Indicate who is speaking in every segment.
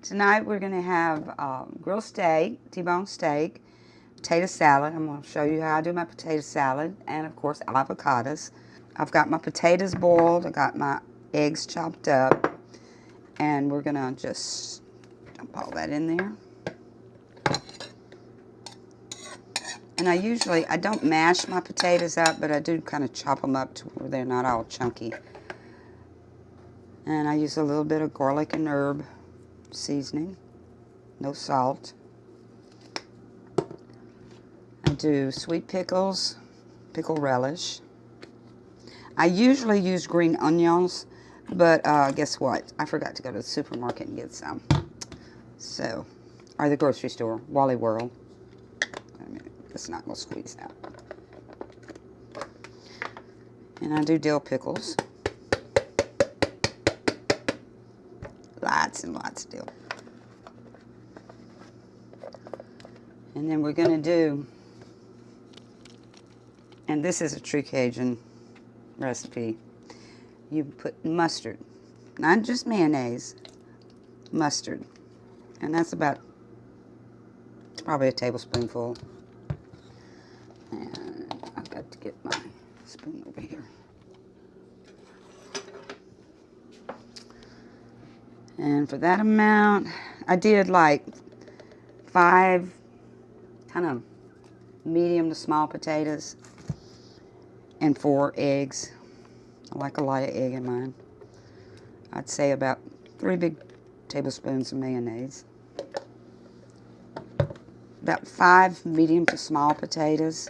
Speaker 1: Tonight we're going to have grilled steak, T-bone steak, potato salad. I'm going to show you how I do my potato salad, and of course avocados. I've got my potatoes boiled, I got my eggs chopped up, and we're going to just dump all that in there. And I don't mash my potatoes up, but I do kind of chop them up to where they're not all chunky. And I use a little bit of garlic and herb seasoning, no salt. I do sweet pickles, pickle relish. I usually use green onions, but guess what? I forgot to go to the supermarket and get some. So, or the grocery store, Wally World. It's not going to squeeze out. And I do dill pickles. Lots and lots of dill. And then we're going to do, and this is a true Cajun recipe, you put mustard, not just mayonnaise, mustard. And that's about, it's probably a tablespoonful. And I've got to get my spoon over here. And for that amount, I did like 5 kind of medium to small potatoes and 4 eggs. I like a lot of egg in mine. I'd say about 3 big tablespoons of mayonnaise. About 5 medium to small potatoes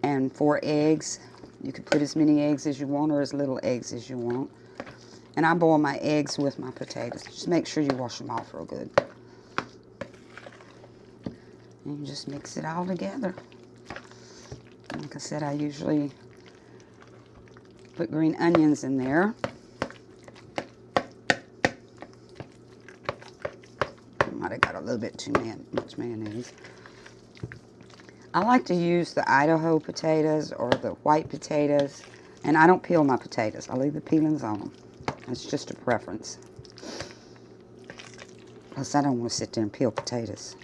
Speaker 1: and 4 eggs. You could put as many eggs as you want or as little eggs as you want. And I boil my eggs with my potatoes. Just make sure you wash them off real good. And you just mix it all together. Like I said, I usually put green onions in there. Might have got a little bit too much mayonnaise. I like to use the Idaho potatoes or the white potatoes, and I don't peel my potatoes. I leave the peelings on them. It's just a preference. Plus, I don't want to sit there and peel potatoes.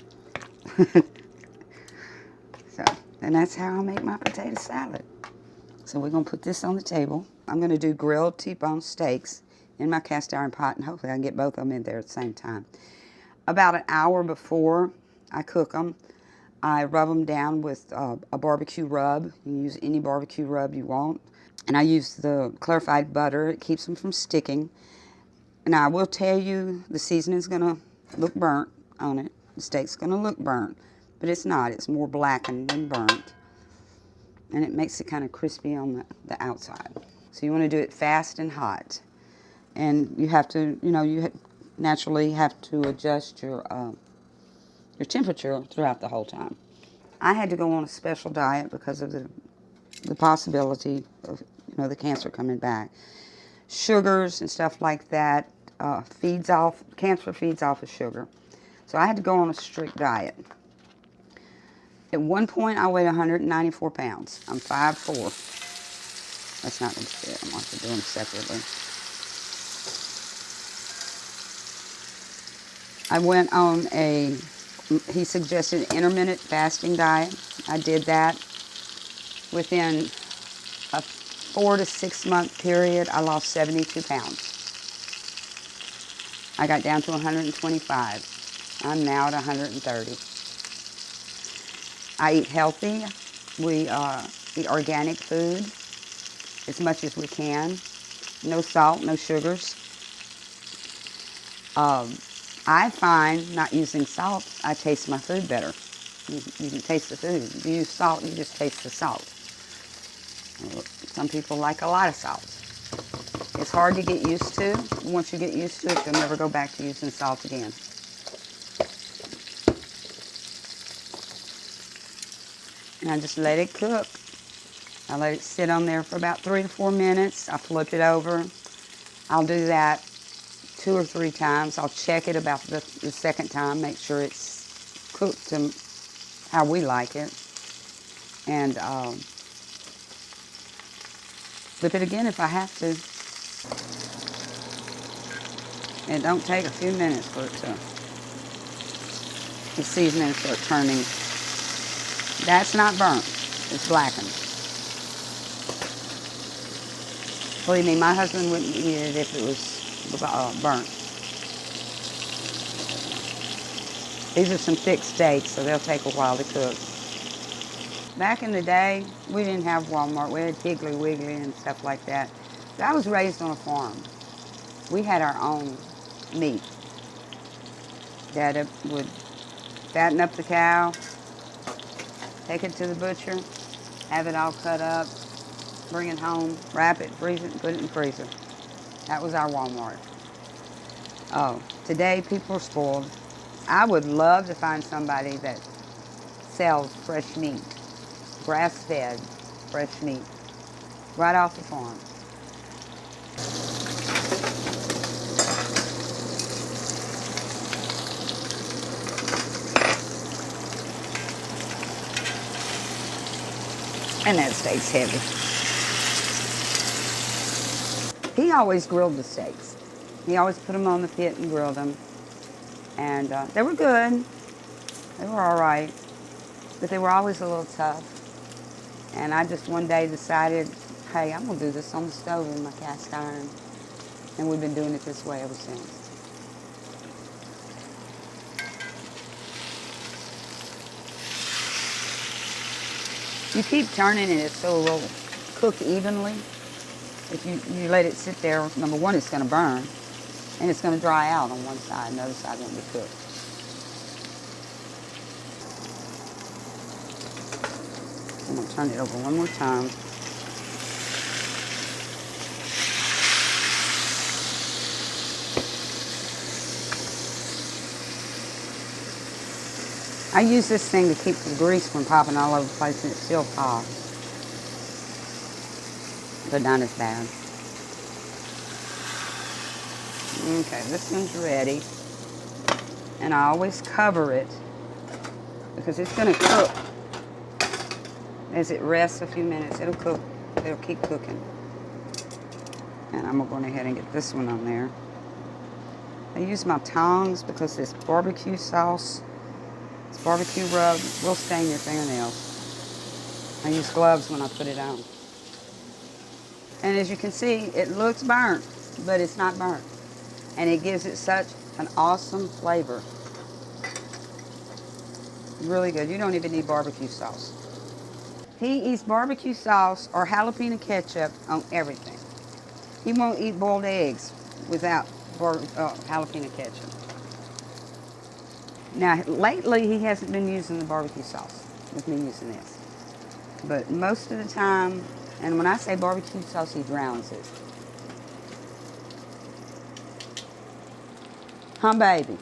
Speaker 1: And that's how I make my potato salad. So we're going to put this on the table. I'm going to do grilled T-bone steaks in my cast iron pot, and hopefully I can get both of them in there at the same time. About an hour before I cook them, I rub them down with a barbecue rub. You can use any barbecue rub you want. And I use the clarified butter. It keeps them from sticking. And I will tell you, the seasoning's going to look burnt on it. The steak's going to look burnt. But it's not. It's more blackened than burnt. And it makes it kind of crispy on the outside. So you want to do it fast and hot. And you have to, you naturally have to adjust your temperature throughout the whole time. I had to go on a special diet because of the possibility of the cancer coming back. Sugars and stuff like that cancer feeds off of sugar. So I had to go on a strict diet. At one point I weighed 194 pounds. I'm 5'4". That's not going to fit. I'm going to have to do them separately. I went on he suggested an intermittent fasting diet. I did that. Within a 4 to 6 month period, I lost 72 pounds. I got down to 125. I'm now at 130. I eat healthy. We eat organic food as much as we can. No salt, no sugars. I find not using salt, I taste my food better. You can taste the food. If you use salt, you just taste the salt. Some people like a lot of salt. It's hard to get used to. Once you get used to it, you'll never go back to using salt again. And I just let it cook. I let it sit on there for about 3 to 4 minutes. I flip it over. I'll do that 2 or 3 times. I'll check it about the second time, make sure it's cooked to how we like it. And flip it again if I have to. It don't take a few minutes for it to, the seasoning start turning. That's not burnt. It's blackened. Believe me, my husband wouldn't eat it if it was burnt. These are some thick steaks, so they'll take a while to cook. Back in the day, we didn't have Walmart. We had Piggly Wiggly and stuff like that. I was raised on a farm. We had our own meat. Dad would fatten up the cow, take it to the butcher, have it all cut up, bring it home, wrap it, freeze it, and put it in the freezer. That was our Walmart. Oh, today people are spoiled. I would love to find somebody that sells fresh meat, grass-fed fresh meat, right off the farm. And that steak's heavy. He always grilled the steaks. He always put them on the pit and grilled them. And they were good. They were all right. But they were always a little tough. And I just one day decided, hey, I'm going to do this on the stove in my cast iron. And we've been doing it this way ever since. You keep turning it so it will cook evenly. If you let it sit there, number one, it's going to burn. And it's going to dry out on one side, and the other side won't be cooked. I'm going to turn it over one more time. I use this thing to keep the grease from popping all over the place, and it still pops. But not as bad. Okay, this one's ready. And I always cover it because it's going to cook. As it rests a few minutes, it'll cook. It'll keep cooking. And I'm going to go ahead and get this one on there. I use my tongs because this barbecue sauce, this barbecue rub, will stain your fingernails. I use gloves when I put it on. And as you can see, it looks burnt, but it's not burnt. And it gives it such an awesome flavor. Really good. You don't even need barbecue sauce. He eats barbecue sauce or jalapeno ketchup on everything. He won't eat boiled eggs without jalapeno ketchup. Now, lately he hasn't been using the barbecue sauce with me using this. But most of the time, and when I say barbecue sauce, he drowns it. Huh, baby?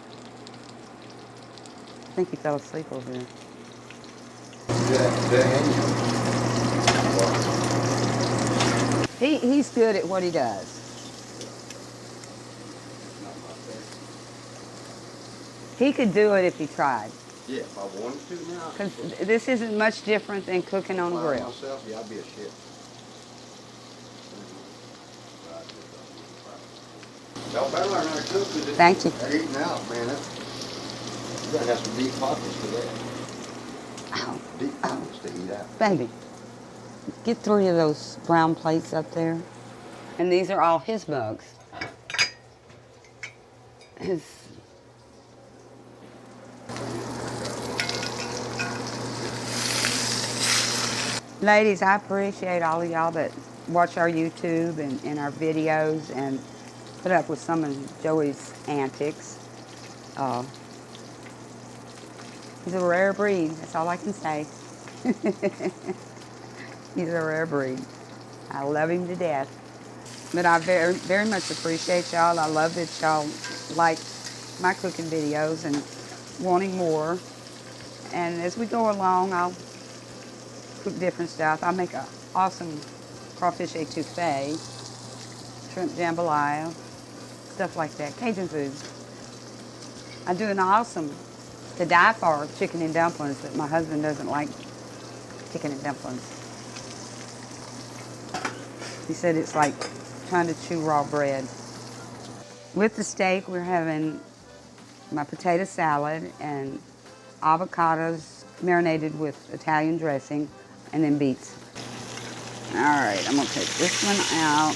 Speaker 1: I think he fell asleep over there. He's good at what he does. He could do it if he tried.
Speaker 2: Yeah, if I wanted to now.
Speaker 1: Because this isn't much different than cooking on a grill.
Speaker 2: Myself, yeah, I'd be a chef. Y'all better learn how to cook.
Speaker 1: Thank you.
Speaker 2: They're eating out, man. You gotta have some deep pockets for that.
Speaker 1: Ow.
Speaker 2: Deep pockets to eat out.
Speaker 1: Baby, get 3 of those brown plates up there. And these are all his mugs. Ladies, I appreciate all of y'all that watch our YouTube and our videos and put up with some of Joey's antics. He's a rare breed, that's all I can say. He's a rare breed. I love him to death. But I very, very much appreciate y'all. I love that y'all like my cooking videos and wanting more. And as we go along, I'll cook different stuff. I make an awesome crawfish etouffee, shrimp jambalaya, stuff like that, Cajun food. I do an awesome to die for chicken and dumplings, but my husband doesn't like chicken and dumplings. He said it's like trying to chew raw bread. With the steak, we're having my potato salad and avocados marinated with Italian dressing, and then beets. All right, I'm gonna take this one out.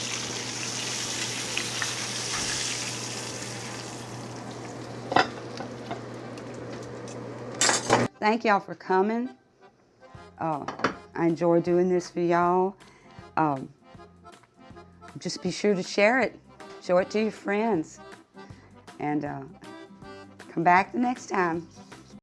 Speaker 1: Thank y'all for coming. I enjoy doing this for y'all. Just be sure to share it. Show it to your friends. And come back the next time.